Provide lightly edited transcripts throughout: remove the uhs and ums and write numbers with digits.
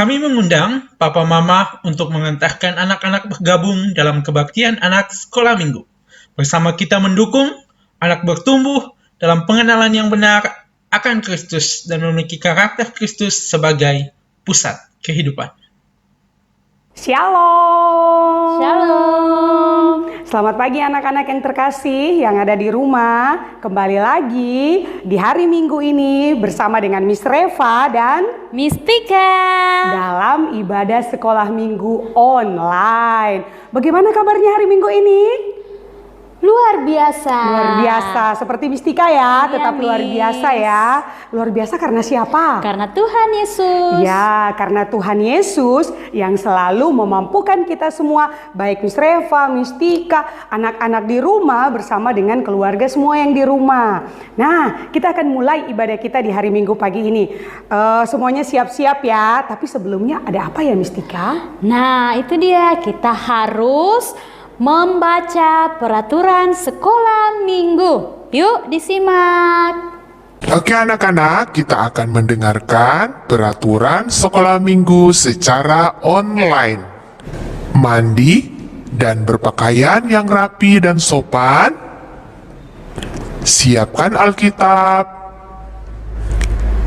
Kami mengundang Papa Mama untuk mengantarkan anak-anak bergabung dalam kebaktian anak sekolah minggu. Bersama kita mendukung anak bertumbuh dalam pengenalan yang benar akan Kristus dan memiliki karakter Kristus sebagai pusat kehidupan. Shalom. Shalom. Selamat pagi anak-anak yang terkasih yang ada di rumah. Kembali lagi di hari Minggu ini bersama dengan Miss Reva dan Miss Tika dalam ibadah sekolah minggu online. Bagaimana kabarnya hari Minggu ini? luar biasa. Luar biasa, seperti Miss Tika ya, Iya, tetap luar Miss. biasa ya. Luar biasa karena siapa? Karena Tuhan Yesus. Ya, karena Tuhan Yesus yang selalu memampukan kita semua, baik Miss Reva, Miss Tika, anak-anak di rumah bersama dengan keluarga semua yang di rumah. Nah, kita akan mulai ibadah kita di hari Minggu pagi ini. Semuanya siap-siap ya, tapi sebelumnya ada apa ya Miss Tika? Nah, itu dia. Kita harus membaca peraturan sekolah minggu. Yuk disimak. Oke anak-anak, kita akan mendengarkan peraturan sekolah minggu secara online. Mandi dan berpakaian yang rapi dan sopan. Siapkan Alkitab.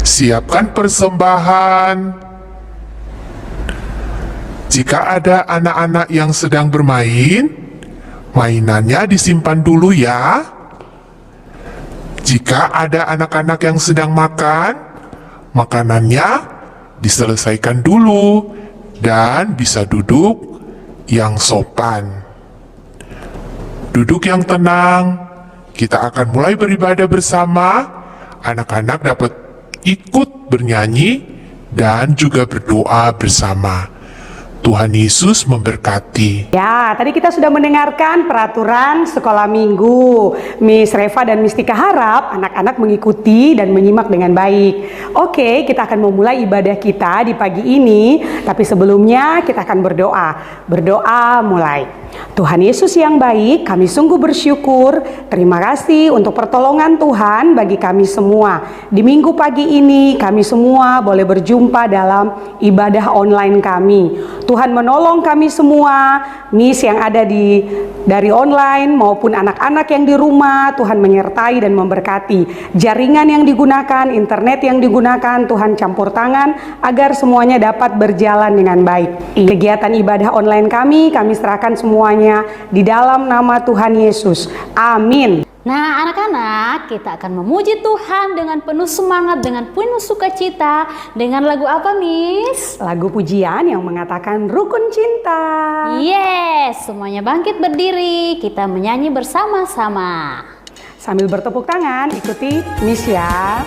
Siapkan persembahan. Jika ada anak-anak yang sedang bermain, mainannya disimpan dulu ya. Jika ada anak-anak yang sedang makan, makanannya diselesaikan dulu dan bisa duduk yang sopan. Duduk yang tenang, kita akan mulai beribadah bersama. Anak-anak dapat ikut bernyanyi dan juga berdoa bersama. Tuhan Yesus memberkati. Ya, tadi kita sudah mendengarkan peraturan sekolah minggu. Miss Reva dan Miss Tika harap anak-anak mengikuti dan menyimak dengan baik. Oke, kita akan memulai ibadah kita di pagi ini. Tapi sebelumnya kita akan berdoa. Berdoa mulai. Tuhan Yesus yang baik, kami sungguh bersyukur. Terima kasih untuk pertolongan Tuhan bagi kami semua. Di minggu pagi ini kami semua boleh berjumpa dalam ibadah online kami. Tuhan menolong kami semua, Miss yang ada dari online maupun anak-anak yang di rumah. Tuhan menyertai dan memberkati. Jaringan yang digunakan, internet yang digunakan, Tuhan campur tangan agar semuanya dapat berjalan dengan baik. Kegiatan ibadah online kami serahkan semuanya di dalam nama Tuhan Yesus. Amin. Nah anak-anak, kita akan memuji Tuhan dengan penuh semangat, dengan penuh sukacita. Dengan lagu apa Miss? Lagu pujian yang mengatakan rukun cinta. Yes, semuanya bangkit berdiri. Kita menyanyi bersama-sama. Sambil bertepuk tangan, ikuti Miss ya.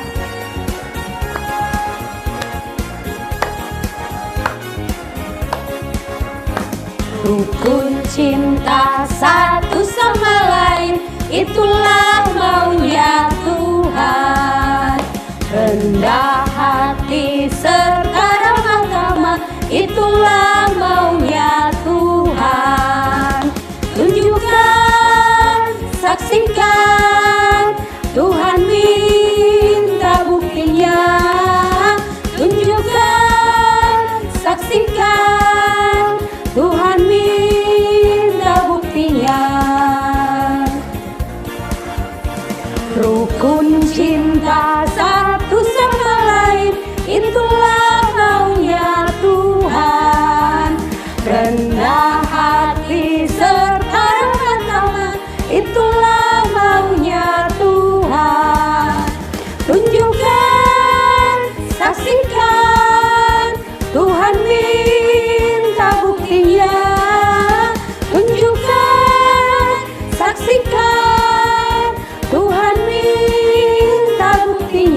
Rukun cinta satu sama lain, itulah maunya Tuhan. Rendah hati serta ramah tamah, itulah maunya Tuhan. Tunjukkan, saksikan, Tuhan minta buktinya. Tunjukkan, saksikan, Tuhan minta buktinya. Rukun cinta satu sama lain, itulah maunya Tuhan. Rendah hati serta ramah tamah, itulah maunya Tuhan. Tunjukkan, saksikan, Tuhan minta buktinya. Tunjukkan, saksikan, Tuhan minta buktinya.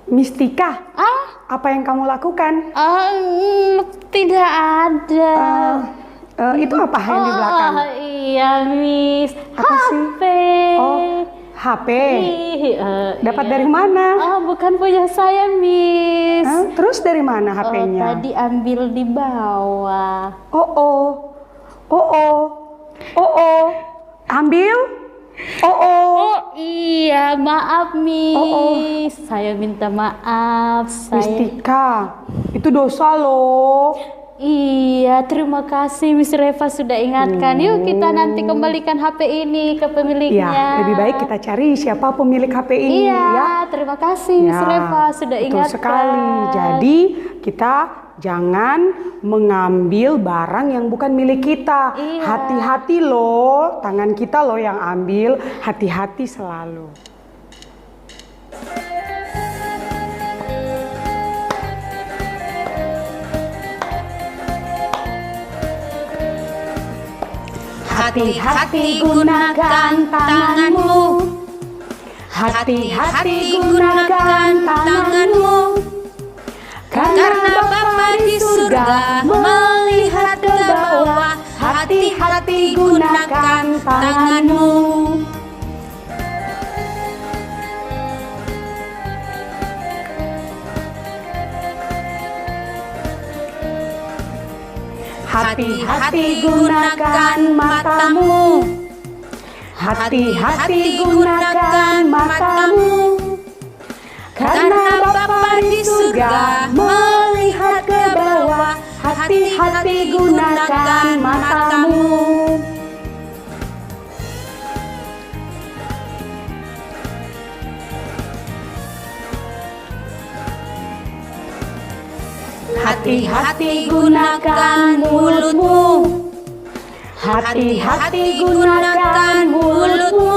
Mistika, apa yang kamu lakukan? Tidak ada. Itu apa yang di belakang? Iya, Miss. Apa sih? HP. Oh, HP. Dapat Iya. dari mana? Bukan punya saya, Miss. Terus dari mana HP-nya? Tadi ambil di bawah. Ambil? Iya, maaf, Miss. Saya minta maaf. Mistika, itu dosa loh. Iya, terima kasih Miss Reva sudah ingatkan. Yuk kita nanti kembalikan HP ini ke pemiliknya. Ya, lebih baik kita cari siapa pemilik HP ini Iya, ya. terima kasih Miss Reva sudah Betul ingatkan. sekali. Jadi kita jangan mengambil barang yang bukan milik kita. Iya. Hati-hati loh, tangan kita loh yang ambil. Hati-hati selalu. Hati-hati gunakan tanganmu. Hati-hati gunakan tanganmu. Karena Bapa di surga melihat ke bawah. Hati-hati gunakan tanganmu. Hati-hati gunakan matamu. Hati-hati gunakan matamu. Karena Bapa di surga melihat ke bawah. Hati-hati gunakan matamu. Hati-hati gunakan mulutmu. Hati-hati gunakan mulutmu.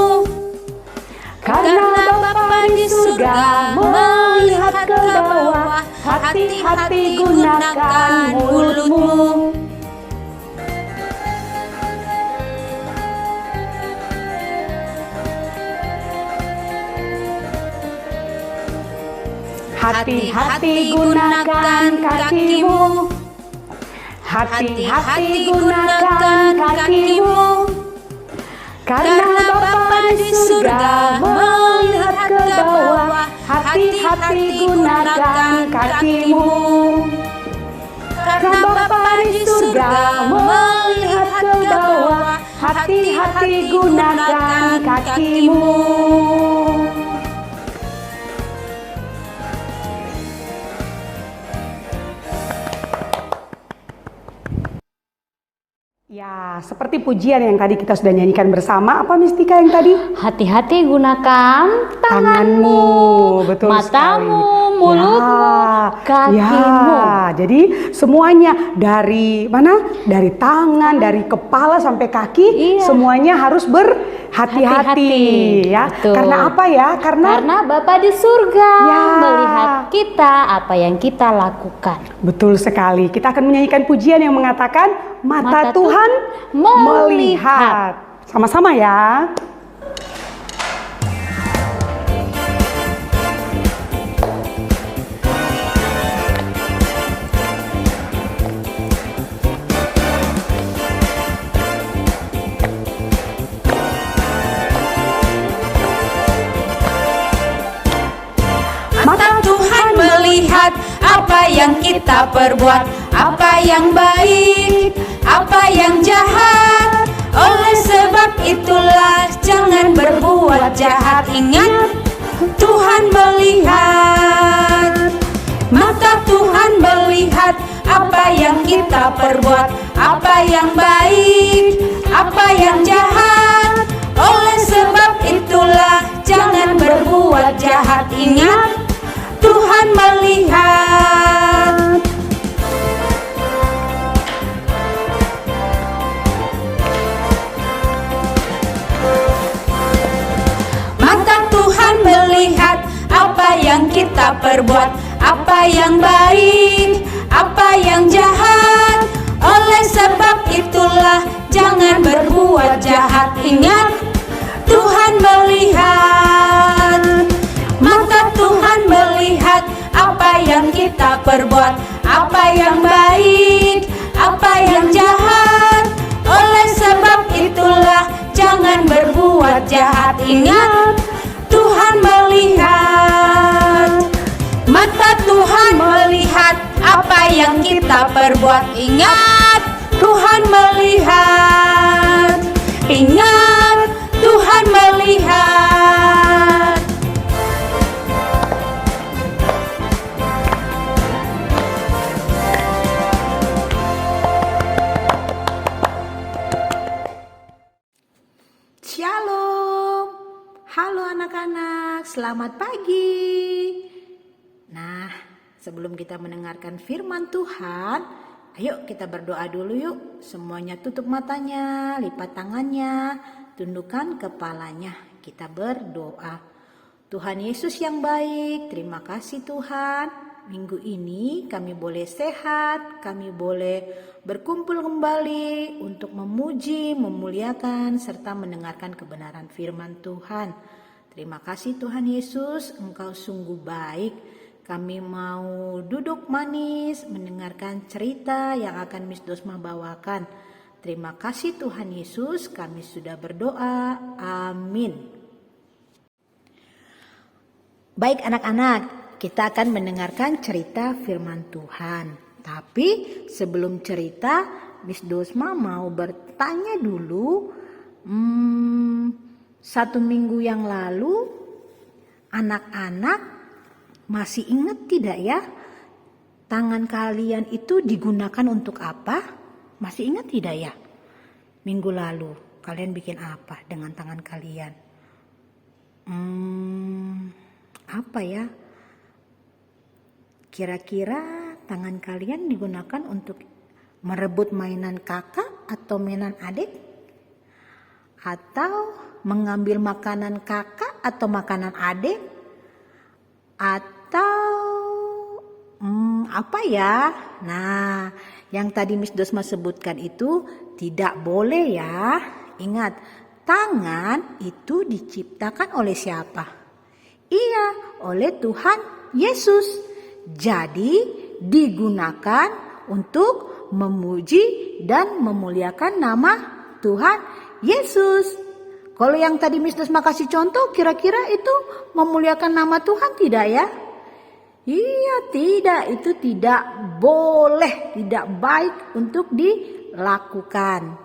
Karena Bapa di surga melihat ke bawah. Hati-hati gunakan mulutmu. Hati-hati gunakan kakimu. Hati-hati gunakan kakimu. Karena Bapa di surga melihat ke bawah. Hati-hati gunakan kakimu. Karena Bapa di surga melihat ke bawah. Hati-hati gunakan kakimu. Ya, seperti pujian yang tadi kita sudah nyanyikan bersama. Apa Mistika yang tadi? Hati-hati gunakan Tanganmu, betul sekali. matamu, mulutmu, kakimu. Ya, jadi semuanya dari mana? Dari tangan, dari kepala sampai kaki, Iya. semuanya harus berhati-hati Hati-hati, ya. betul. Karena apa ya? Karena Bapa di surga Ya. melihat kita apa yang kita lakukan. Betul sekali. Kita akan menyanyikan pujian yang mengatakan mata Mata Tuhan Tuhan melihat. Sama-sama ya. Mata Tuhan melihat apa yang kita perbuat, apa yang baik, apa yang jahat. Oleh sebab itulah jangan berbuat jahat. Ingat, Tuhan melihat. Mata Tuhan melihat apa yang kita perbuat, apa yang baik, apa yang jahat. Oleh sebab itulah jangan berbuat jahat. Ingat, Tuhan melihat. Mata Tuhan melihat apa yang kita perbuat, apa yang baik, apa yang jahat. Oleh sebab itulah jangan berbuat jahat. Ingat, Tuhan melihat. Mata Tuhan melihat perbuat, apa yang baik, apa yang jahat. Oleh sebab itulah jangan berbuat jahat. Ingat, Tuhan melihat. Mata Tuhan melihat apa yang kita perbuat. Ingat, Tuhan melihat. Ingat, Tuhan melihat. Shalom. Halo anak-anak, selamat pagi. Nah, sebelum kita mendengarkan firman Tuhan, ayo kita berdoa dulu yuk. Semuanya tutup matanya, lipat tangannya, tundukkan kepalanya. Kita berdoa. Tuhan Yesus yang baik, terima kasih Tuhan. Minggu ini kami boleh sehat, kami boleh berkumpul kembali untuk memuji, memuliakan, serta mendengarkan kebenaran firman Tuhan. Terima kasih Tuhan Yesus, Engkau sungguh baik. Kami mau duduk manis mendengarkan cerita yang akan Miss Dosma bawakan. Terima kasih Tuhan Yesus, kami sudah berdoa. Amin. Baik anak-anak, kita akan mendengarkan cerita firman Tuhan. Tapi sebelum cerita, Miss Dosma mau bertanya dulu. 1 minggu yang lalu, anak-anak masih ingat tidak ya? Tangan kalian itu digunakan untuk apa? Masih ingat tidak ya? Minggu lalu kalian bikin apa dengan tangan kalian? Apa ya? Kira-kira tangan kalian digunakan untuk merebut mainan kakak atau mainan adik? Atau mengambil makanan kakak atau makanan adik? Atau apa ya? Nah, yang tadi Miss Dosma sebutkan itu tidak boleh ya. Ingat, tangan itu diciptakan oleh siapa? Iya, oleh Tuhan Yesus. Jadi digunakan untuk memuji dan memuliakan nama Tuhan Yesus. Kalau yang tadi Miss Dosma kasih contoh, kira-kira itu memuliakan nama Tuhan tidak ya? Iya, tidak. Itu tidak boleh, tidak baik untuk dilakukan.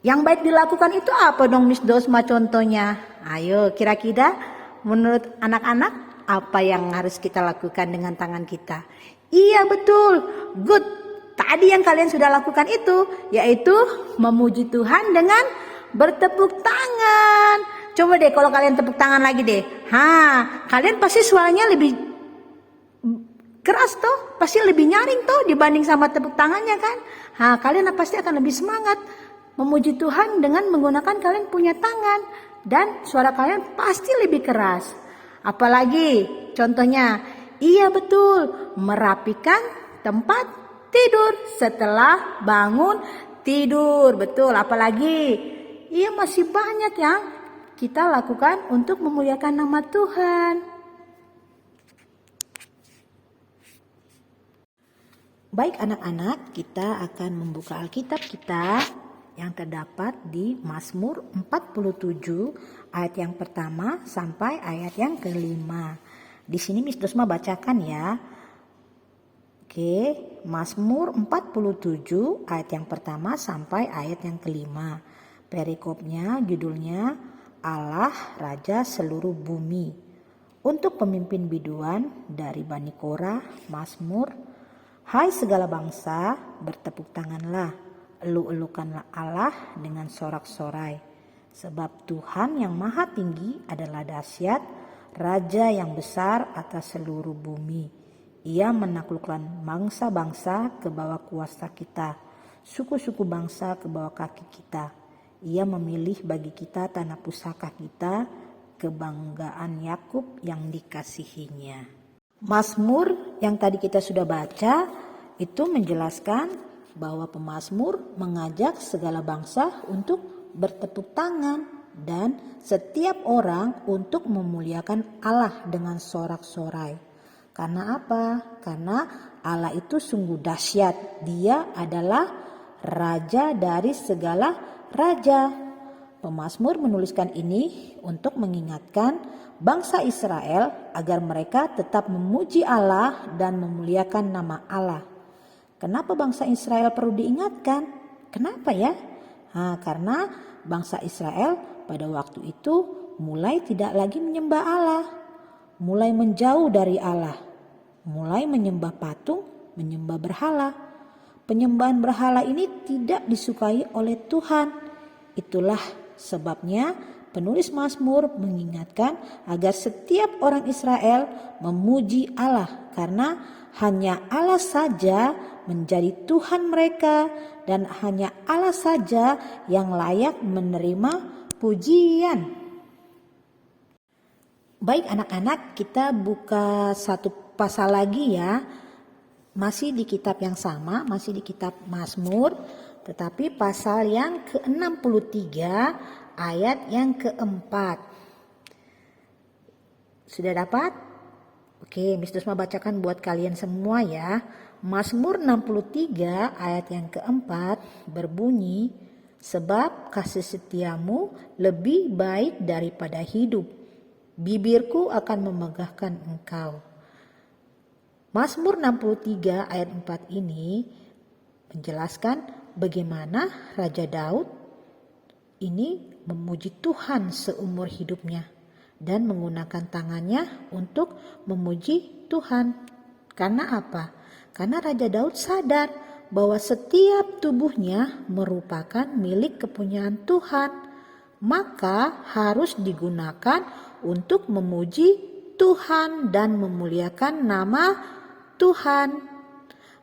Yang baik dilakukan itu apa dong Miss Dosma contohnya? Ayo, kira-kira menurut anak-anak apa yang harus kita lakukan dengan tangan kita? Iya, betul. Good. Tadi yang kalian sudah lakukan itu, yaitu memuji Tuhan dengan bertepuk tangan. Coba deh kalau kalian tepuk tangan lagi deh. Kalian pasti suaranya lebih keras toh, pasti lebih nyaring toh dibanding sama tepuk tangannya kan. Kalian pasti akan lebih semangat memuji Tuhan dengan menggunakan kalian punya tangan, dan suara kalian pasti lebih keras. Apalagi contohnya, iya betul, merapikan tempat tidur setelah bangun tidur. Betul, apalagi iya masih banyak yang kita lakukan untuk memuliakan nama Tuhan. Baik anak-anak, kita akan membuka Alkitab kita yang terdapat di Mazmur 47 ayat yang pertama sampai ayat yang kelima. Di sini Miss Dosma bacakan ya. Oke, Mazmur 47 ayat yang pertama sampai ayat yang kelima. Perikopnya judulnya Allah Raja Seluruh Bumi. Untuk pemimpin biduan dari Bani Korah, Mazmur. Hai segala bangsa, bertepuk tanganlah, elu-elukanlah Allah dengan sorak-sorai. Sebab Tuhan yang maha tinggi adalah dahsyat, Raja yang besar atas seluruh bumi. Ia menaklukkan bangsa-bangsa ke bawah kuasa kita, suku-suku bangsa ke bawah kaki kita. Ia memilih bagi kita tanah pusaka kita, kebanggaan Yakub yang dikasihinya. Mazmur yang tadi kita sudah baca itu menjelaskan bahwa pemazmur mengajak segala bangsa untuk bertepuk tangan dan setiap orang untuk memuliakan Allah dengan sorak-sorai. Karena apa? Karena Allah itu sungguh dahsyat. Dia adalah raja dari segala raja. Pemazmur menuliskan ini untuk mengingatkan bangsa Israel agar mereka tetap memuji Allah dan memuliakan nama Allah. Kenapa bangsa Israel perlu diingatkan? Kenapa ya? Karena bangsa Israel pada waktu itu mulai tidak lagi menyembah Allah, mulai menjauh dari Allah, mulai menyembah patung, menyembah berhala. Penyembahan berhala ini tidak disukai oleh Tuhan. Itulah sebabnya penulis Mazmur mengingatkan agar setiap orang Israel memuji Allah, karena hanya Allah saja menjadi Tuhan mereka dan hanya Allah saja yang layak menerima pujian. Baik anak-anak, kita buka satu pasal lagi ya. Masih di kitab yang sama, masih di kitab Mazmur, tetapi pasal yang ke-63 ayat yang ke-4. Sudah dapat? Oke, Miss Dosma bacakan buat kalian semua ya. Mazmur 63 ayat yang ke-4 berbunyi, sebab kasih setiamu lebih baik daripada hidup, bibirku akan memegahkan engkau. Mazmur 63 ayat 4 ini menjelaskan bagaimana Raja Daud ini memuji Tuhan seumur hidupnya dan menggunakan tangannya untuk memuji Tuhan. Karena apa? Karena Raja Daud sadar bahwa setiap tubuhnya merupakan milik kepunyaan Tuhan, maka harus digunakan untuk memuji Tuhan dan memuliakan nama Tuhan.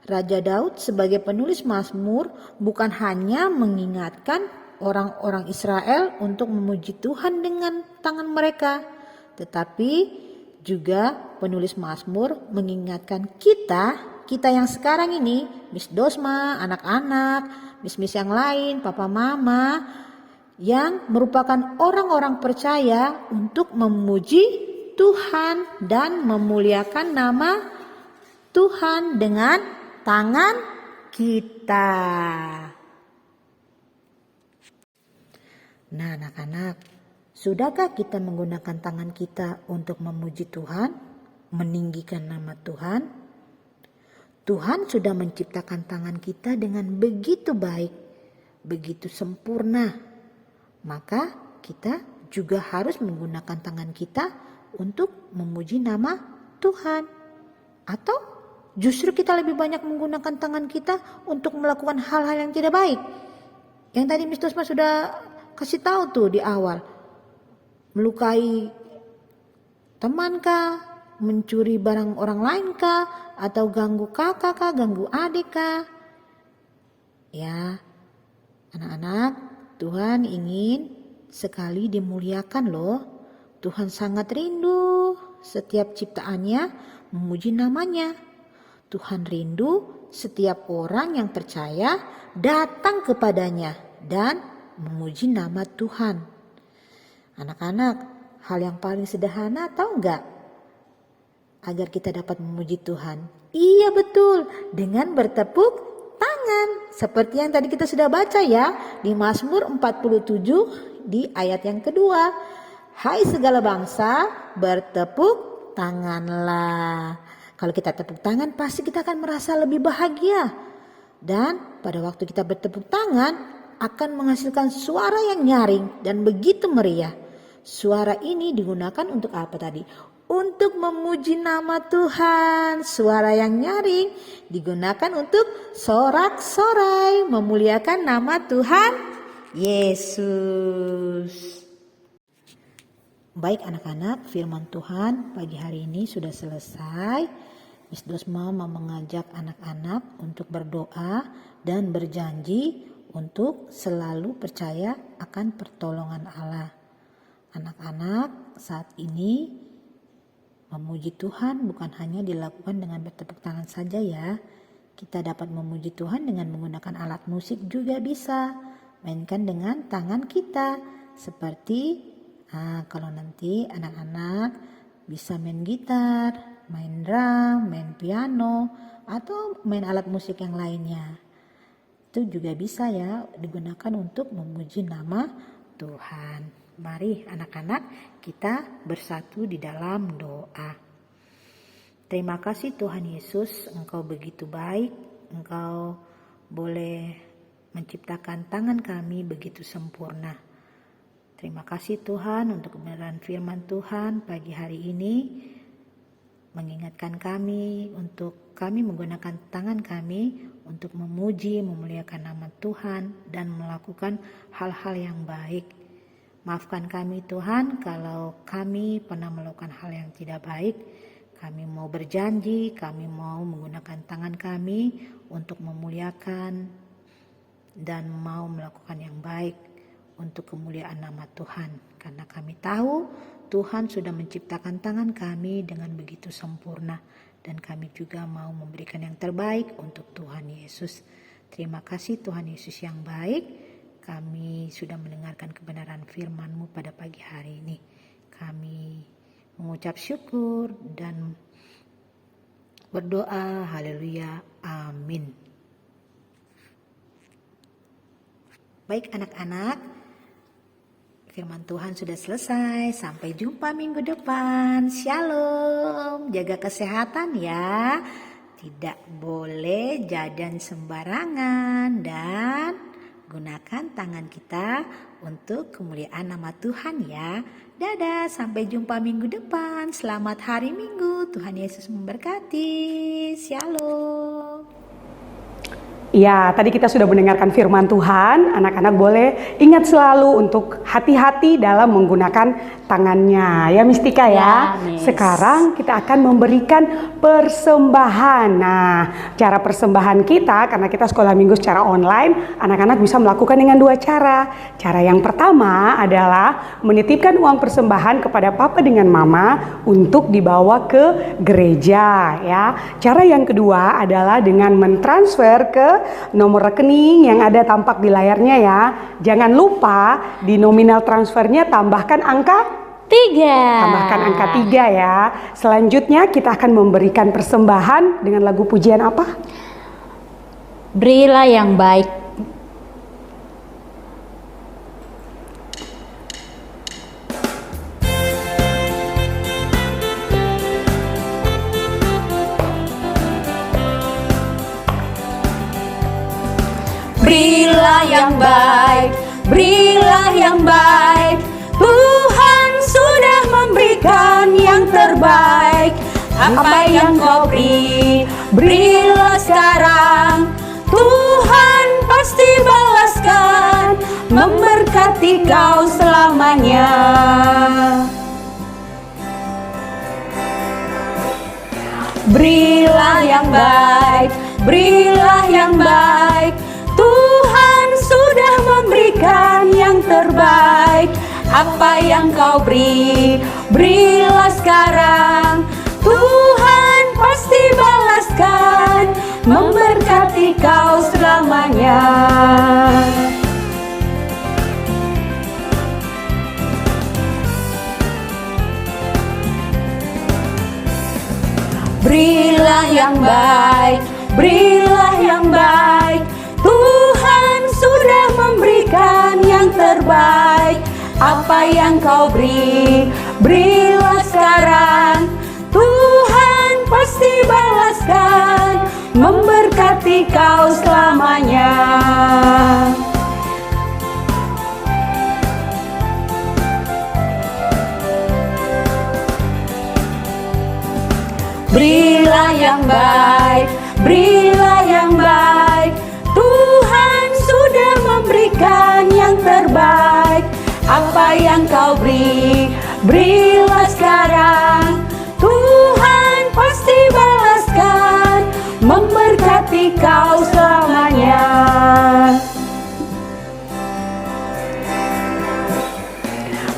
Raja Daud sebagai penulis Mazmur bukan hanya mengingatkan orang-orang Israel untuk memuji Tuhan dengan tangan mereka, tetapi juga penulis Mazmur mengingatkan kita yang sekarang ini, Miss Dosma, anak-anak, Miss yang lain, papa mama, yang merupakan orang-orang percaya untuk memuji Tuhan dan memuliakan nama Tuhan dengan tangan kita. Nah anak-anak, sudahkah kita menggunakan tangan kita untuk memuji Tuhan, meninggikan nama Tuhan? Tuhan sudah menciptakan tangan kita dengan begitu baik, begitu sempurna. Maka kita juga harus menggunakan tangan kita untuk memuji nama Tuhan. Atau justru kita lebih banyak menggunakan tangan kita untuk melakukan hal-hal yang tidak baik. Yang tadi Miss Dosma sudah kasih tahu tuh di awal. Melukai teman kah, mencuri barang orang lain kah, atau ganggu kakak kah, ganggu adik kah. Ya, anak-anak, Tuhan ingin sekali dimuliakan loh. Tuhan sangat rindu setiap ciptaannya memuji namanya. Tuhan rindu setiap orang yang percaya datang kepadanya dan memuji nama Tuhan. Anak-anak, hal yang paling sederhana tahu enggak? Agar kita dapat memuji Tuhan. Iya betul, dengan bertepuk tangan. Seperti yang tadi kita sudah baca ya, di Mazmur 47 di ayat yang kedua. Hai segala bangsa, bertepuk tanganlah. Kalau kita tepuk tangan pasti kita akan merasa lebih bahagia. Dan pada waktu kita bertepuk tangan akan menghasilkan suara yang nyaring dan begitu meriah. Suara ini digunakan untuk apa tadi? Untuk memuji nama Tuhan. Suara yang nyaring digunakan untuk sorak-sorai memuliakan nama Tuhan Yesus. Baik anak-anak, firman Tuhan pagi hari ini sudah selesai. Miss Dosma mau mengajak anak-anak untuk berdoa dan berjanji untuk selalu percaya akan pertolongan Allah. Anak-anak, saat ini memuji Tuhan bukan hanya dilakukan dengan bertepuk tangan saja ya. Kita dapat memuji Tuhan dengan menggunakan alat musik juga bisa. Mainkan dengan tangan kita. Seperti kalau nanti anak-anak bisa main gitar, main drum, main piano, atau main alat musik yang lainnya. Itu juga bisa ya digunakan untuk memuji nama Tuhan. Mari anak-anak kita bersatu di dalam doa. Terima kasih Tuhan Yesus, Engkau begitu baik, Engkau boleh menciptakan tangan kami begitu sempurna. Terima kasih Tuhan untuk kebenaran firman Tuhan pagi hari ini, mengingatkan kami untuk kami menggunakan tangan kami untuk memuji, memuliakan nama Tuhan dan melakukan hal-hal yang baik. Maafkan kami Tuhan kalau kami pernah melakukan hal yang tidak baik. Kami mau berjanji, kami mau menggunakan tangan kami untuk memuliakan dan mau melakukan yang baik untuk kemuliaan nama Tuhan. Karena kami tahu Tuhan sudah menciptakan tangan kami dengan begitu sempurna. Dan kami juga mau memberikan yang terbaik untuk Tuhan Yesus. Terima kasih Tuhan Yesus yang baik. Kami sudah mendengarkan kebenaran firman-Mu pada pagi hari ini. Kami mengucap syukur dan berdoa, haleluya, amin. Baik anak-anak, firman Tuhan sudah selesai. Sampai jumpa minggu depan. Shalom. Jaga kesehatan ya. Tidak boleh jajan sembarangan dan gunakan tangan kita untuk kemuliaan nama Tuhan ya. Dadah, sampai jumpa minggu depan. Selamat hari Minggu. Tuhan Yesus memberkati. Shalom. Ya, tadi kita sudah mendengarkan firman Tuhan. Anak-anak boleh ingat selalu untuk hati-hati dalam menggunakan tangannya. Ya, Mistika ya. Ya, Miss. Sekarang kita akan memberikan persembahan. Nah, cara persembahan kita, karena kita sekolah minggu secara online, anak-anak bisa melakukan dengan dua cara. Cara yang pertama adalah menitipkan uang persembahan kepada papa dengan mama untuk dibawa ke gereja. Ya, cara yang kedua adalah dengan mentransfer ke nomor rekening yang ada tampak di layarnya ya. Jangan lupa di nominal transfernya tambahkan angka 3. Tambahkan angka 3 ya. Selanjutnya kita akan memberikan persembahan dengan lagu pujian apa? Berilah yang baik. Berilah yang baik, berilah yang baik. Tuhan sudah memberikan yang terbaik. Apa yang kau beri, berilah sekarang. Tuhan pasti balaskan, memberkati kau selamanya. Berilah yang baik, berilah yang baik. Tuhan sudah memberikan yang terbaik. Apa yang kau beri, berilah sekarang. Tuhan pasti balaskan, memberkati kau selamanya. Berilah yang baik, berilah yang baik. Tuhan sudah memberikan yang terbaik. Apa yang kau beri, berilah sekarang. Tuhan pasti balaskan, memberkati kau selamanya. Berilah yang baik, berilah yang baik. Tuhan sudah memberikan yang terbaik. Apa yang kau beri, berilah sekarang. Tuhan pasti balaskan, memberkati kau selamanya.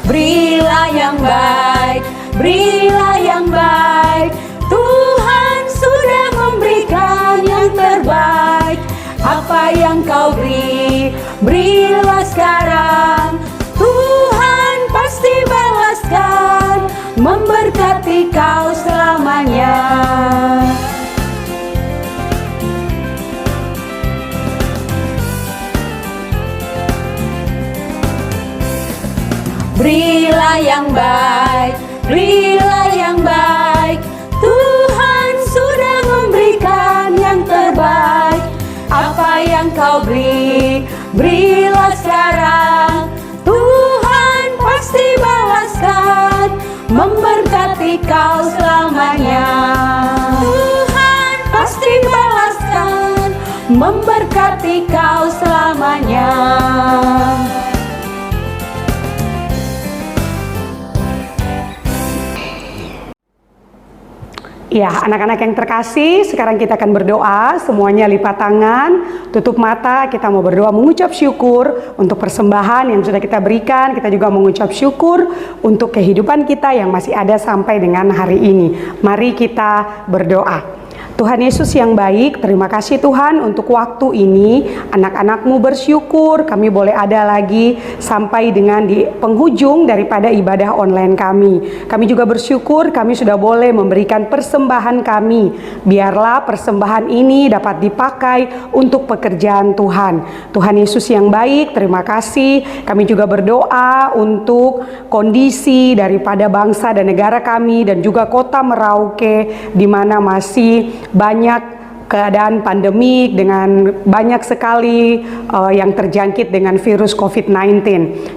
Berilah yang baik, berilah yang baik. Tuhan sudah memberikan yang terbaik. Apa yang kau beri, berilah sekarang. Tuhan pasti balaskan, memberkati kau selamanya. Berilah yang baik, berilah yang baik. Tuhan sudah memberikan yang terbaik. Apa yang kau beri, berilah sekarang. Tuhan pasti balaskan, memberkati kau selamanya. Tuhan pasti balaskan, memberkati kau selamanya. Ya, anak-anak yang terkasih, sekarang kita akan berdoa. Semuanya lipat tangan, tutup mata. Kita mau berdoa mengucap syukur untuk persembahan yang sudah kita berikan. Kita juga mengucap syukur untuk kehidupan kita yang masih ada sampai dengan hari ini. Mari kita berdoa. Tuhan Yesus yang baik, terima kasih Tuhan untuk waktu ini. Anak-anak-Mu bersyukur kami boleh ada lagi sampai dengan di penghujung daripada ibadah online kami. Kami juga bersyukur kami sudah boleh memberikan persembahan kami. Biarlah persembahan ini dapat dipakai untuk pekerjaan Tuhan. Tuhan Yesus yang baik, terima kasih. Kami juga berdoa untuk kondisi daripada bangsa dan negara kami dan juga kota Merauke di mana masih banyak keadaan pandemik dengan banyak sekali yang terjangkit dengan virus COVID-19.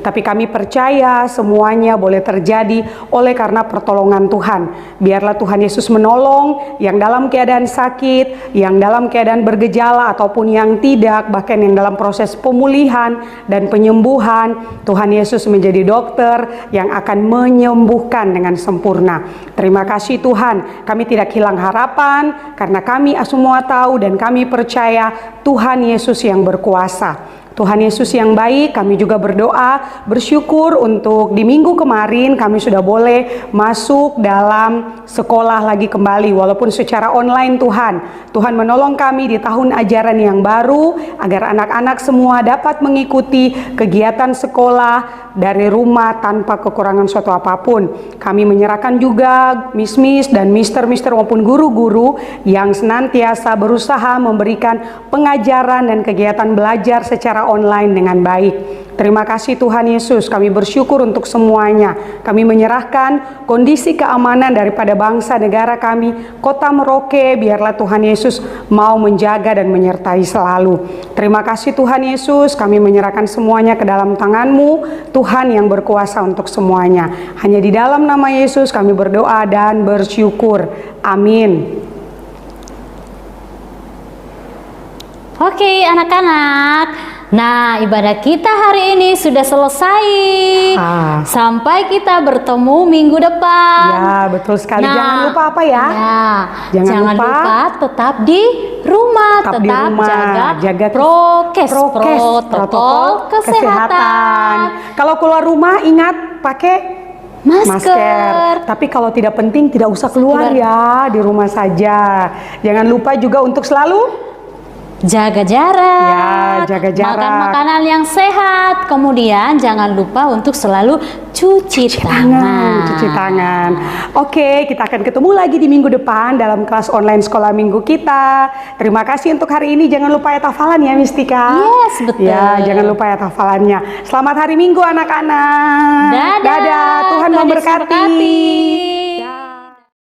Tapi kami percaya semuanya boleh terjadi oleh karena pertolongan Tuhan. Biarlah Tuhan Yesus menolong yang dalam keadaan sakit, yang dalam keadaan bergejala ataupun yang tidak, bahkan yang dalam proses pemulihan dan penyembuhan. Tuhan Yesus menjadi dokter yang akan menyembuhkan dengan sempurna. Terima kasih Tuhan, kami tidak hilang harapan karena kami semua tahu dan kami percaya Tuhan Yesus yang berkuasa. Tuhan Yesus yang baik, kami juga berdoa, bersyukur untuk di minggu kemarin kami sudah boleh masuk dalam sekolah lagi kembali walaupun secara online Tuhan. Tuhan menolong kami di tahun ajaran yang baru agar anak-anak semua dapat mengikuti kegiatan sekolah dari rumah tanpa kekurangan suatu apapun. Kami menyerahkan juga miss-miss dan mister-mister maupun guru-guru yang senantiasa berusaha memberikan pengajaran dan kegiatan belajar secara online dengan baik. Terima kasih Tuhan Yesus, kami bersyukur untuk semuanya. Kami menyerahkan kondisi keamanan daripada bangsa negara kami, kota Merauke, biarlah Tuhan Yesus mau menjaga dan menyertai selalu. Terima kasih Tuhan Yesus, kami menyerahkan semuanya ke dalam tangan-Mu, Tuhan yang berkuasa untuk semuanya. Hanya di dalam nama Yesus kami berdoa dan bersyukur. Amin. Oke anak-anak, nah ibadah kita hari ini sudah selesai. Sampai kita bertemu minggu depan. Ya betul sekali, Nah, jangan lupa apa ya? Jangan lupa tetap di rumah, tetap di rumah, jaga prokes, protokol kesehatan. Kalau keluar rumah ingat pakai masker. Tapi kalau tidak penting tidak usah keluar ya, di rumah saja. Jangan lupa juga untuk selalu jaga jarak. Ya, jaga jarak. Makan makanan yang sehat. Kemudian jangan lupa untuk selalu cuci tangan. Cuci tangan. Oke, kita akan ketemu lagi di minggu depan dalam kelas online sekolah minggu kita. Terima kasih untuk hari ini. Jangan lupa ayat hafalan ya, Mistika. Yes, betul. Ya, jangan lupa ayat hafalannya. Selamat hari Minggu anak-anak. Dadah. Dadah. Tuhan memberkati.